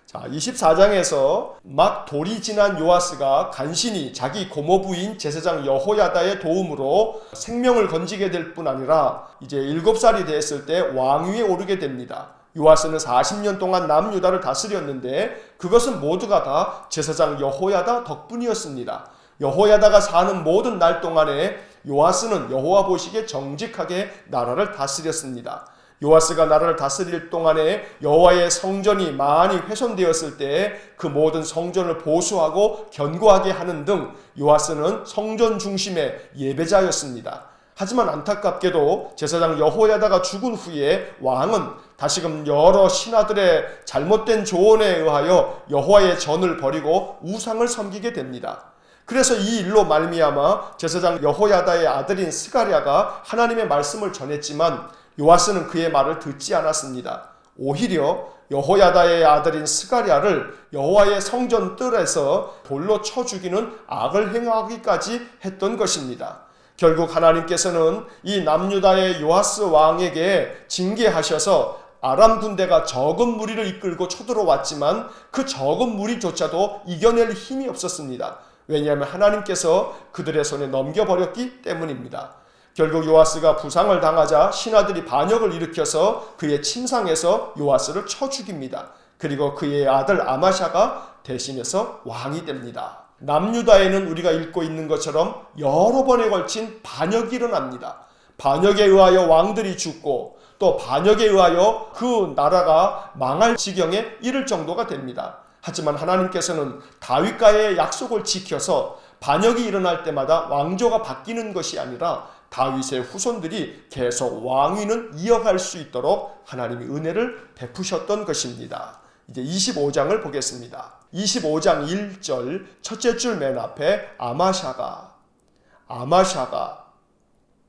A: 자, 24장에서 막 돌이 지난 요아스가 간신히 자기 고모부인 제사장 여호야다의 도움으로 생명을 건지게 될 뿐 아니라 이제 7살이 됐을 때 왕위에 오르게 됩니다. 요아스는 40년 동안 남유다를 다스렸는데 그것은 모두가 다 제사장 여호야다 덕분이었습니다. 여호야다가 사는 모든 날 동안에 요아스는 여호와 보시기에 정직하게 나라를 다스렸습니다. 요아스가 나라를 다스릴 동안에 여호와의 성전이 많이 훼손되었을 때 그 모든 성전을 보수하고 견고하게 하는 등 요아스는 성전 중심의 예배자였습니다. 하지만 안타깝게도 제사장 여호야다가 죽은 후에 왕은 다시금 여러 신하들의 잘못된 조언에 의하여 여호와의 전을 버리고 우상을 섬기게 됩니다. 그래서 이 일로 말미암아 제사장 여호야다의 아들인 스가랴가 하나님의 말씀을 전했지만 요아스는 그의 말을 듣지 않았습니다. 오히려 여호야다의 아들인 스가랴를 여호와의 성전 뜰에서 돌로 쳐 죽이는 악을 행하기까지 했던 것입니다. 결국 하나님께서는 이 남유다의 요아스 왕에게 징계하셔서 아람 군대가 적은 무리를 이끌고 쳐들어왔지만 그 적은 무리조차도 이겨낼 힘이 없었습니다. 왜냐하면 하나님께서 그들의 손에 넘겨버렸기 때문입니다. 결국 요아스가 부상을 당하자 신하들이 반역을 일으켜서 그의 침상에서 요아스를 쳐 죽입니다. 그리고 그의 아들 아마샤가 대신해서 왕이 됩니다. 남유다에는 우리가 읽고 있는 것처럼 여러 번에 걸친 반역이 일어납니다. 반역에 의하여 왕들이 죽고 또 반역에 의하여 그 나라가 망할 지경에 이를 정도가 됩니다. 하지만 하나님께서는 다윗과의 약속을 지켜서 반역이 일어날 때마다 왕조가 바뀌는 것이 아니라 다윗의 후손들이 계속 왕위는 이어갈 수 있도록 하나님이 은혜를 베푸셨던 것입니다. 이제 25장을 보겠습니다. 25장 1절 첫째 줄 맨 앞에 아마샤가,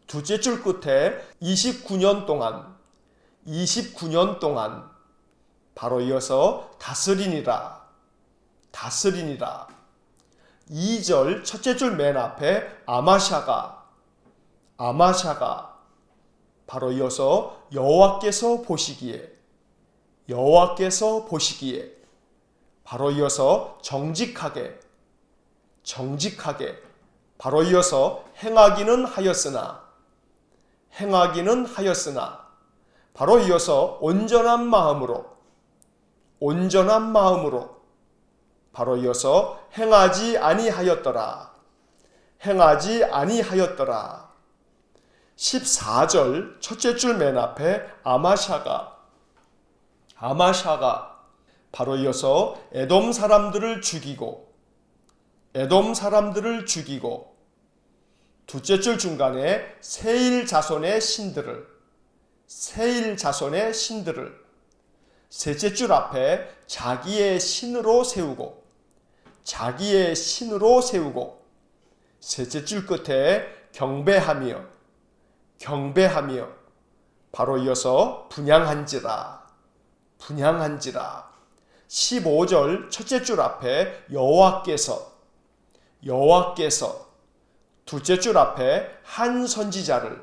A: 두째 줄 끝에 29년 동안 바로 이어서 다스리니라. 2절 첫째 줄 맨 앞에 아마샤가 바로 이어서 여호와께서 보시기에 바로 이어서 정직하게 바로 이어서 행하기는 하였으나 바로 이어서 온전한 마음으로 바로 이어서 행하지 아니하였더라. 14절 첫째 줄 맨 앞에 아마샤가 바로 이어서 에돔 사람들을 죽이고 두째 줄 중간에 세일 자손의 신들을 셋째 줄 앞에 자기의 신으로 세우고 셋째 줄 끝에 경배하며 바로 이어서 분향한지라 15절 첫째 줄 앞에 여호와께서 둘째 줄 앞에 한 선지자를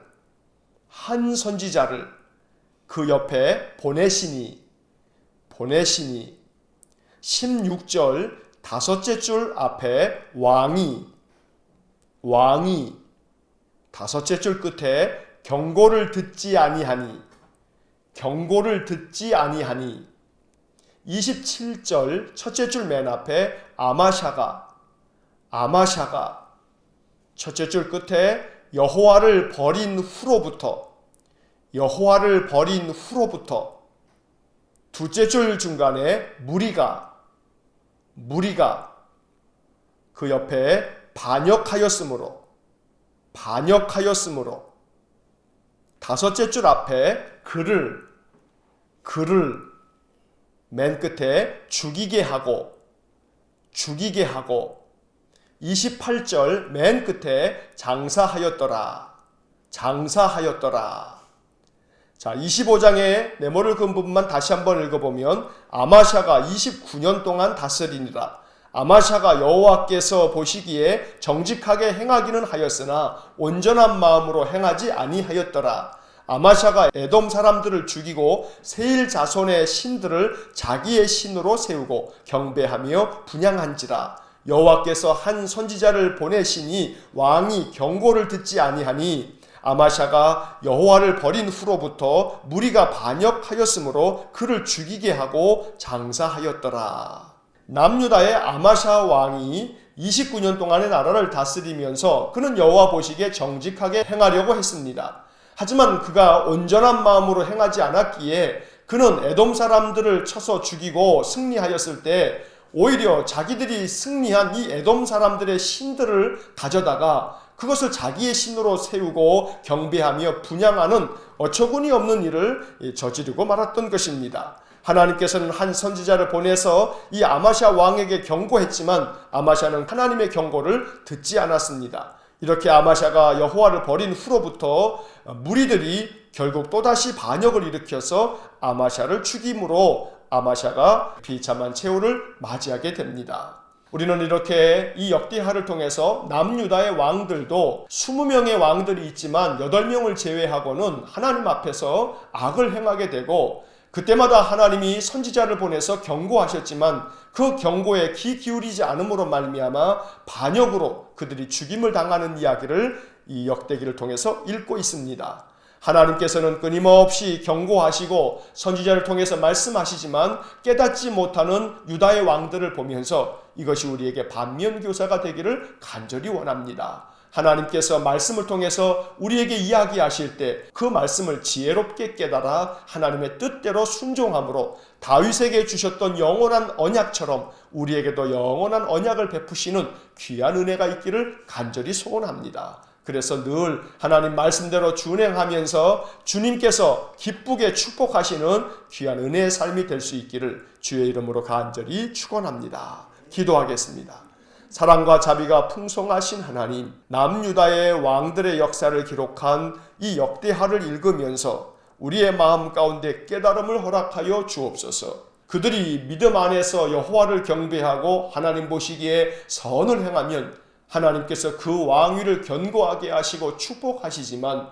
A: 그 옆에 보내시니 16절 다섯째 줄 앞에 왕이 다섯째 줄 끝에 경고를 듣지 아니하니 27절 첫째 줄 맨 앞에 아마샤가 첫째 줄 끝에 여호와를 버린 후로부터 둘째 줄 중간에 무리가 그 옆에 반역하였으므로 다섯째 줄 앞에 그를 맨 끝에 죽이게 하고 28절 맨 끝에 장사하였더라. 자, 25장의 메모를 그은 부분만 다시 한번 읽어보면 아마샤가 29년 동안 다스리니라. 아마샤가 여호와께서 보시기에 정직하게 행하기는 하였으나 온전한 마음으로 행하지 아니하였더라. 아마샤가 에돔 사람들을 죽이고 세일 자손의 신들을 자기의 신으로 세우고 경배하며 분향한지라. 여호와께서 한 선지자를 보내시니 왕이 경고를 듣지 아니하니 아마샤가 여호와를 버린 후로부터 무리가 반역하였으므로 그를 죽이게 하고 장사하였더라. 남유다의 아마샤 왕이 29년 동안의 나라를 다스리면서 그는 여호와 보시기에 정직하게 행하려고 했습니다. 하지만 그가 온전한 마음으로 행하지 않았기에 그는 에돔 사람들을 쳐서 죽이고 승리하였을 때 오히려 자기들이 승리한 이 에돔 사람들의 신들을 가져다가 그것을 자기의 신으로 세우고 경배하며 분향하는 어처구니 없는 일을 저지르고 말았던 것입니다. 하나님께서는 한 선지자를 보내서 이 아마샤 왕에게 경고했지만 아마샤는 하나님의 경고를 듣지 않았습니다. 이렇게 아마샤가 여호와를 버린 후로부터 무리들이 결국 또다시 반역을 일으켜서 아마샤를 죽임으로 아마샤가 비참한 최후를 맞이하게 됩니다. 우리는 이렇게 이 역대하를 통해서 남유다의 왕들도 20명의 왕들이 있지만 8명을 제외하고는 하나님 앞에서 악을 행하게 되고 그때마다 하나님이 선지자를 보내서 경고하셨지만 그 경고에 귀 기울이지 않음으로 말미암아 반역으로 그들이 죽임을 당하는 이야기를 이 역대기를 통해서 읽고 있습니다. 하나님께서는 끊임없이 경고하시고 선지자를 통해서 말씀하시지만 깨닫지 못하는 유다의 왕들을 보면서 이것이 우리에게 반면교사가 되기를 간절히 원합니다. 하나님께서 말씀을 통해서 우리에게 이야기하실 때 그 말씀을 지혜롭게 깨달아 하나님의 뜻대로 순종함으로 다윗에게 주셨던 영원한 언약처럼 우리에게도 영원한 언약을 베푸시는 귀한 은혜가 있기를 간절히 소원합니다. 그래서 늘 하나님 말씀대로 준행하면서 주님께서 기쁘게 축복하시는 귀한 은혜의 삶이 될 수 있기를 주의 이름으로 간절히 축원합니다. 기도하겠습니다. 사랑과 자비가 풍성하신 하나님, 남유다의 왕들의 역사를 기록한 이 역대하를 읽으면서 우리의 마음 가운데 깨달음을 허락하여 주옵소서. 그들이 믿음 안에서 여호와를 경배하고 하나님 보시기에 선을 행하면 하나님께서 그 왕위를 견고하게 하시고 축복하시지만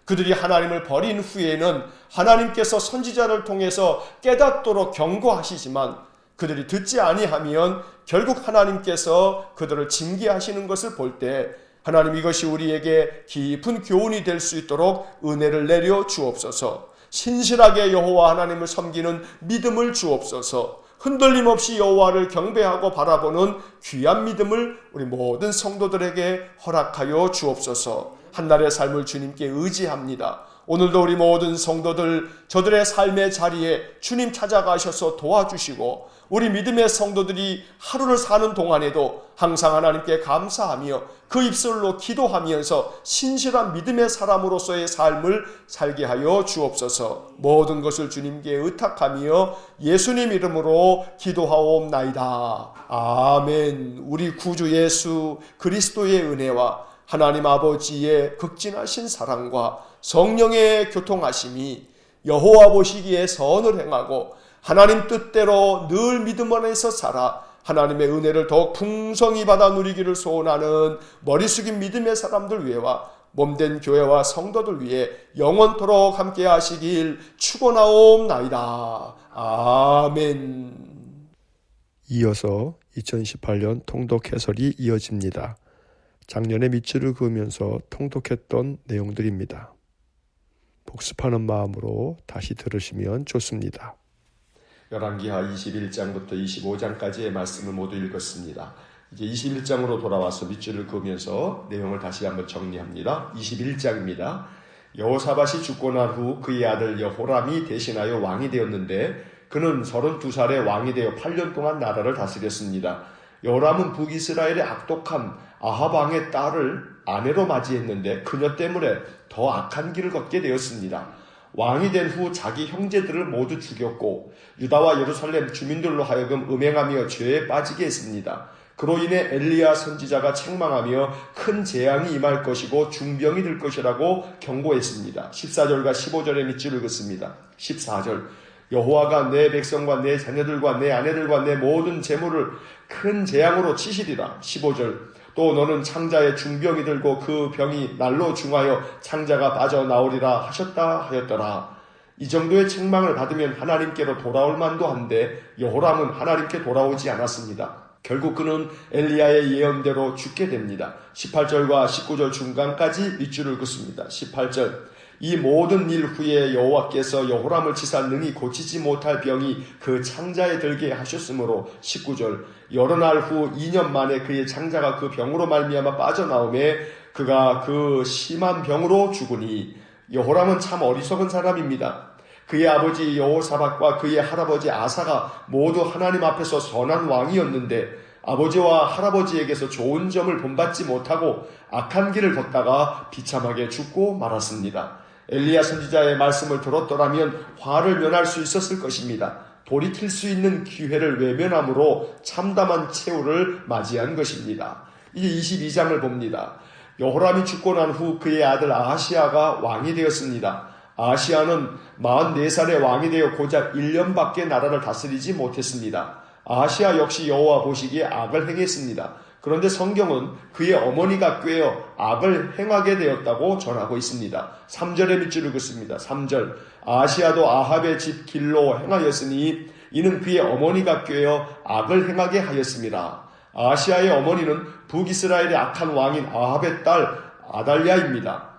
A: 그들이 하나님을 버린 후에는 하나님께서 선지자를 통해서 깨닫도록 경고하시지만 그들이 듣지 아니하면 결국 하나님께서 그들을 징계하시는 것을 볼 때 하나님 이것이 우리에게 깊은 교훈이 될 수 있도록 은혜를 내려 주옵소서. 신실하게 여호와 하나님을 섬기는 믿음을 주옵소서. 흔들림 없이 여호와를 경배하고 바라보는 귀한 믿음을 우리 모든 성도들에게 허락하여 주옵소서. 한날의 삶을 주님께 의지합니다. 오늘도 우리 모든 성도들 저들의 삶의 자리에 주님 찾아가셔서 도와주시고 우리 믿음의 성도들이 하루를 사는 동안에도 항상 하나님께 감사하며 그 입술로 기도하면서 신실한 믿음의 사람으로서의 삶을 살게 하여 주옵소서. 모든 것을 주님께 의탁하며 예수님 이름으로 기도하옵나이다. 아멘. 우리 구주 예수 그리스도의 은혜와 하나님 아버지의 극진하신 사랑과 성령의 교통하심이 여호와 보시기에 선을 행하고 하나님 뜻대로 늘 믿음 안에서 살아 하나님의 은혜를 더욱 풍성히 받아 누리기를 소원하는 머리 숙인 믿음의 사람들 위에와 몸된 교회와 성도들 위해 영원토록 함께 하시길 축원하옵나이다. 아멘.
D: 이어서 2018년 통독 해설이 이어집니다. 작년에 밑줄을 그으면서 통독했던 내용들입니다. 복습하는 마음으로 다시 들으시면 좋습니다.
A: 열왕기하 21장부터 25장까지의 말씀을 모두 읽었습니다. 이제 21장으로 돌아와서 밑줄을 그으면서 내용을 다시 한번 정리합니다. 21장입니다. 여호사밧이 죽고 난 후 그의 아들 여호람이 대신하여 왕이 되었는데 그는 32살에 왕이 되어 8년 동안 나라를 다스렸습니다. 여호람은 북이스라엘의 악독한 아합 왕의 딸을 아내로 맞이했는데 그녀 때문에 더 악한 길을 걷게 되었습니다. 왕이 된 후 자기 형제들을 모두 죽였고 유다와 예루살렘 주민들로 하여금 음행하며 죄에 빠지게 했습니다. 그로 인해 엘리야 선지자가 책망하며 큰 재앙이 임할 것이고 중병이 들 것이라고 경고했습니다. 14절과 15절의 밑줄을 긋습니다. 14절 여호와가 내 백성과 내 자녀들과 내 아내들과 내 모든 재물을 큰 재앙으로 치시리라. 15절 또 너는 창자에 중병이 들고 그 병이 날로 중하여 창자가 빠져나오리라 하셨다 하였더라. 이 정도의 책망을 받으면 하나님께로 돌아올 만도 한데 여호람은 하나님께 돌아오지 않았습니다. 결국 그는 엘리야의 예언대로 죽게 됩니다. 18절과 19절 중간까지 밑줄을 긋습니다. 18절 이 모든 일 후에 여호와께서 여호람을 치사 능히 고치지 못할 병이 그 창자에 들게 하셨으므로 19절 여러 날 후 2년 만에 그의 창자가 그 병으로 말미암아 빠져나오매 그가 그 심한 병으로 죽으니 여호람은 참 어리석은 사람입니다. 그의 아버지 여호사밧과 그의 할아버지 아사가 모두 하나님 앞에서 선한 왕이었는데 아버지와 할아버지에게서 좋은 점을 본받지 못하고 악한 길을 걷다가 비참하게 죽고 말았습니다. 엘리야 선지자의 말씀을 들었더라면 화를 면할 수 있었을 것입니다. 돌이킬 수 있는 기회를 외면함으로 참담한 최후를 맞이한 것입니다. 이제 22장을 봅니다. 여호람이 죽고 난 후 그의 아들 아하시아가 왕이 되었습니다. 아하시아는 44살의 왕이 되어 고작 1년밖에 나라를 다스리지 못했습니다. 아하시아 역시 여호와 보시기에 악을 행했습니다. 그런데 성경은 그의 어머니가 꾀어 악을 행하게 되었다고 전하고 있습니다. 3절의 밑줄을 긋습니다. 3절 아하시아도 아합의 집 길로 행하였으니 이는 그의 어머니가 꾀어 악을 행하게 하였습니다. 아하시아의 어머니는 북이스라엘의 악한 왕인 아합의 딸 아달랴입니다.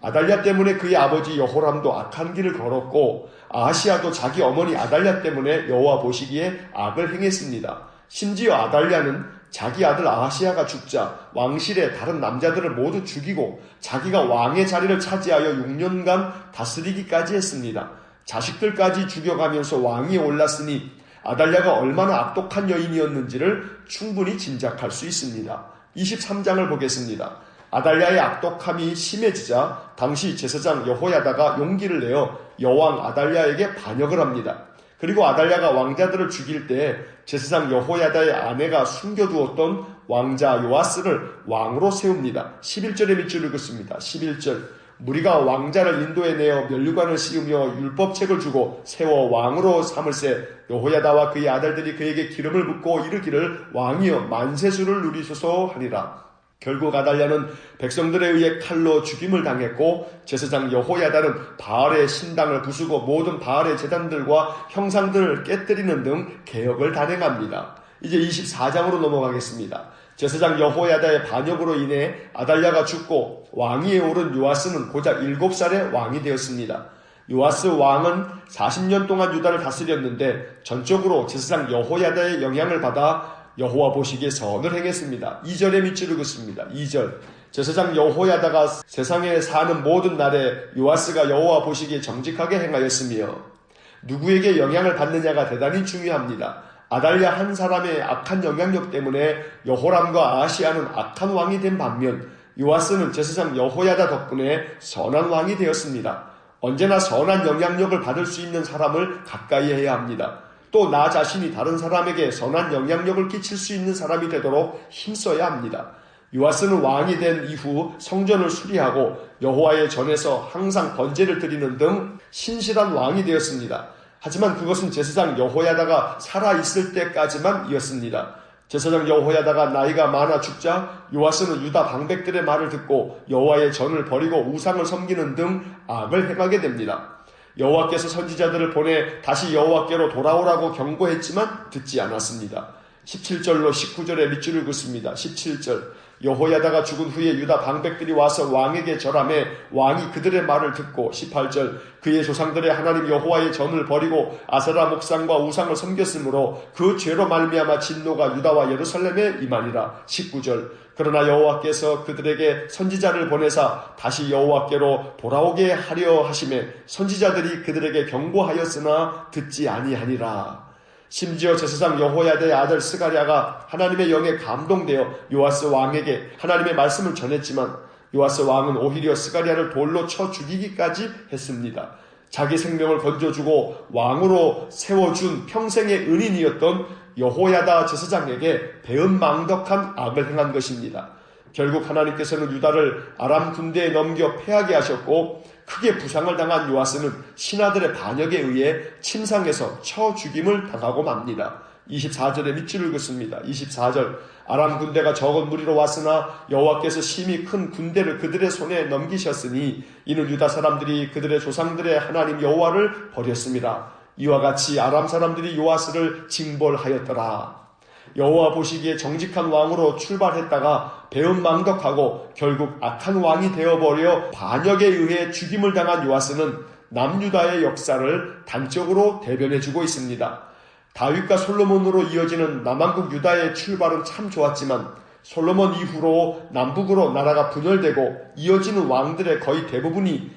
A: 아달랴 때문에 그의 아버지 여호람도 악한 길을 걸었고 아하시아도 자기 어머니 아달랴 때문에 여호와 보시기에 악을 행했습니다. 심지어 아달랴는 자기 아들 아하시아가 죽자 왕실의 다른 남자들을 모두 죽이고 자기가 왕의 자리를 차지하여 6년간 다스리기까지 했습니다. 자식들까지 죽여가면서 왕위에 올랐으니 아달랴가 얼마나 악독한 여인이었는지를 충분히 짐작할 수 있습니다. 23장을 보겠습니다. 아달랴의 악독함이 심해지자 당시 제사장 여호야다가 용기를 내어 여왕 아달랴에게 반역을 합니다. 그리고 아달랴가 왕자들을 죽일 때 제사장 여호야다의 아내가 숨겨두었던 왕자 요아스를 왕으로 세웁니다. 11절의 밑줄을 긋습니다. 11절 무리가 왕자를 인도해내어 면류관을 씌우며 율법책을 주고 세워 왕으로 삼을세 여호야다와 그의 아들들이 그에게 기름을 붓고 이르기를 왕이여 만세수를 누리소서 하니라. 결국 아달랴는 백성들에 의해 칼로 죽임을 당했고 제사장 여호야다는 바알의 신당을 부수고 모든 바알의 제단들과 형상들을 깨뜨리는 등 개혁을 단행합니다. 이제 24장으로 넘어가겠습니다. 제사장 여호야다의 반역으로 인해 아달랴가 죽고 왕위에 오른 요아스는 고작 7살에 왕이 되었습니다. 요아스 왕은 40년 동안 유다를 다스렸는데 전적으로 제사장 여호야다의 영향을 받아 여호와 보시기에 선을 행했습니다. 2절의 밑줄을 긋습니다. 2절 제사장 여호야다가 세상에 사는 모든 날에 요아스가 여호와 보시기에 정직하게 행하였으며 누구에게 영향을 받느냐가 대단히 중요합니다. 아달랴 한 사람의 악한 영향력 때문에 여호람과 아하시아는 악한 왕이 된 반면 요아스는 제사장 여호야다 덕분에 선한 왕이 되었습니다. 언제나 선한 영향력을 받을 수 있는 사람을 가까이 해야 합니다. 또 나 자신이 다른 사람에게 선한 영향력을 끼칠 수 있는 사람이 되도록 힘써야 합니다. 요아스는 왕이 된 이후 성전을 수리하고 여호와의 전에서 항상 번제를 드리는 등 신실한 왕이 되었습니다. 하지만 그것은 제사장 여호야다가 살아있을 때까지만 이었습니다. 제사장 여호야다가 나이가 많아 죽자 요아스는 유다 방백들의 말을 듣고 여호와의 전을 버리고 우상을 섬기는 등 악을 행하게 됩니다. 여호와께서 선지자들을 보내 다시 여호와께로 돌아오라고 경고했지만 듣지 않았습니다. 17절로 19절의 밑줄을 긋습니다. 17절 여호야다가 죽은 후에 유다 방백들이 와서 왕에게 절하매 왕이 그들의 말을 듣고 18절 그의 조상들의 하나님 여호와의 전을 버리고 아세라 목상과 우상을 섬겼으므로 그 죄로 말미암아 진노가 유다와 예루살렘에 임하니라. 19절 그러나 여호와께서 그들에게 선지자를 보내사 다시 여호와께로 돌아오게 하려 하심에 선지자들이 그들에게 경고하였으나 듣지 아니하니라. 심지어 제사장 여호야다의 아들 스가랴가 하나님의 영에 감동되어 요아스 왕에게 하나님의 말씀을 전했지만 요아스 왕은 오히려 스가랴를 돌로 쳐 죽이기까지 했습니다. 자기 생명을 건져주고 왕으로 세워준 평생의 은인이었던 여호야다 제사장에게 배은망덕한 악을 행한 것입니다. 결국 하나님께서는 유다를 아람 군대에 넘겨 패하게 하셨고 크게 부상을 당한 요아스는 신하들의 반역에 의해 침상에서 쳐 죽임을 당하고 맙니다. 24절에 밑줄을 긋습니다. 24절 아람 군대가 적은 무리로 왔으나 여호와께서 심히 큰 군대를 그들의 손에 넘기셨으니 이는 유다 사람들이 그들의 조상들의 하나님 여호와를 버렸습니다. 이와 같이 아람 사람들이 요아스를 징벌하였더라. 여호와 보시기에 정직한 왕으로 출발했다가 배은망덕하고 결국 악한 왕이 되어버려 반역에 의해 죽임을 당한 요아스는 남유다의 역사를 단적으로 대변해주고 있습니다. 다윗과 솔로몬으로 이어지는 남왕국 유다의 출발은 참 좋았지만 솔로몬 이후로 남북으로 나라가 분열되고 이어지는 왕들의 거의 대부분이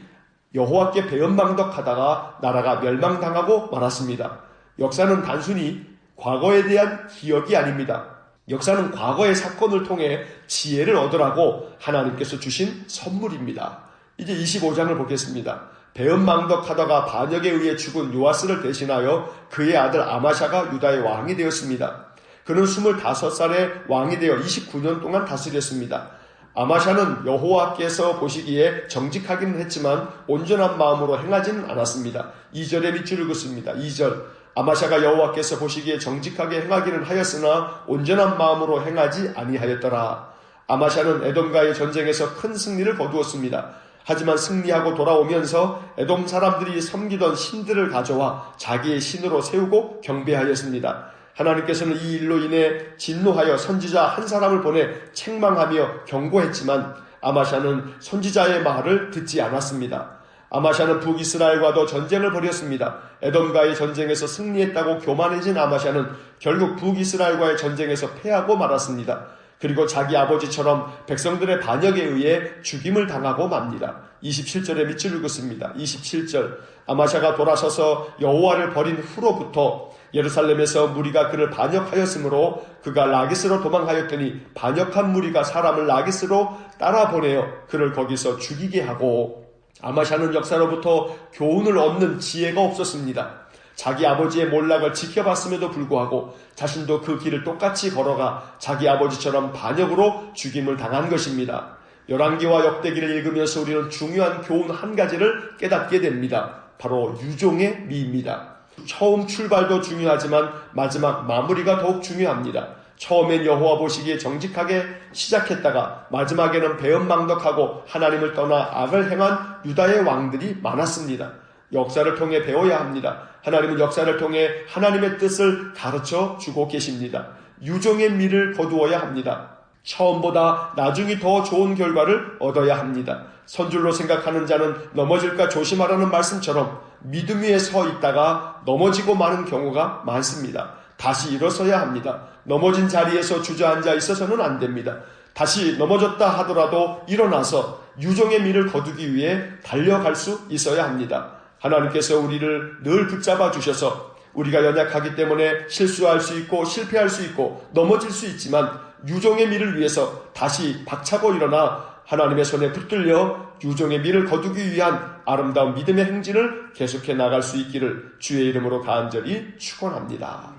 A: 여호와께 배은망덕하다가 나라가 멸망당하고 말았습니다. 역사는 단순히 과거에 대한 기억이 아닙니다. 역사는 과거의 사건을 통해 지혜를 얻으라고 하나님께서 주신 선물입니다. 이제 25장을 보겠습니다. 배은망덕하다가 반역에 의해 죽은 요아스를 대신하여 그의 아들 아마샤가 유다의 왕이 되었습니다. 그는 25살에 왕이 되어 29년 동안 다스렸습니다. 아마샤는 여호와께서 보시기에 정직하기는 했지만 온전한 마음으로 행하지는 않았습니다. 2절의 밑줄을 긋습니다. 2절 아마샤가 여호와께서 보시기에 정직하게 행하기는 하였으나 온전한 마음으로 행하지 아니하였더라. 아마샤는 에돔과의 전쟁에서 큰 승리를 거두었습니다. 하지만 승리하고 돌아오면서 에돔 사람들이 섬기던 신들을 가져와 자기의 신으로 세우고 경배하였습니다. 하나님께서는 이 일로 인해 진노하여 선지자 한 사람을 보내 책망하며 경고했지만 아마샤는 선지자의 말을 듣지 않았습니다. 아마샤는 북이스라엘과도 전쟁을 벌였습니다. 에돔과의 전쟁에서 승리했다고 교만해진 아마샤는 결국 북이스라엘과의 전쟁에서 패하고 말았습니다. 그리고 자기 아버지처럼 백성들의 반역에 의해 죽임을 당하고 맙니다. 27절에 밑줄 읽었습니다. 27절 아마샤가 돌아서서 여호와를 버린 후로부터 예루살렘에서 무리가 그를 반역하였으므로 그가 라기스로 도망하였더니 반역한 무리가 사람을 라기스로 따라 보내어 그를 거기서 죽이게 하고 아마샤는 역사로부터 교훈을 얻는 지혜가 없었습니다. 자기 아버지의 몰락을 지켜봤음에도 불구하고 자신도 그 길을 똑같이 걸어가 자기 아버지처럼 반역으로 죽임을 당한 것입니다. 열왕기와 역대기를 읽으면서 우리는 중요한 교훈 한 가지를 깨닫게 됩니다. 바로 유종의 미입니다. 처음 출발도 중요하지만 마지막 마무리가 더욱 중요합니다. 처음엔 여호와 보시기에 정직하게 시작했다가 마지막에는 배은망덕하고 하나님을 떠나 악을 행한 유다의 왕들이 많았습니다. 역사를 통해 배워야 합니다. 하나님은 역사를 통해 하나님의 뜻을 가르쳐 주고 계십니다. 유종의 미를 거두어야 합니다. 처음보다 나중이 더 좋은 결과를 얻어야 합니다. 선줄로 생각하는 자는 넘어질까 조심하라는 말씀처럼 믿음 위에 서 있다가 넘어지고 마는 경우가 많습니다. 다시 일어서야 합니다. 넘어진 자리에서 주저앉아 있어서는 안 됩니다. 다시 넘어졌다 하더라도 일어나서 유종의 미를 거두기 위해 달려갈 수 있어야 합니다. 하나님께서 우리를 늘 붙잡아 주셔서 우리가 연약하기 때문에 실수할 수 있고 실패할 수 있고 넘어질 수 있지만 유종의 미를 위해서 다시 박차고 일어나 하나님의 손에 붙들려 유종의 미를 거두기 위한 아름다운 믿음의 행진을 계속해 나갈 수 있기를 주의 이름으로 간절히 축원합니다.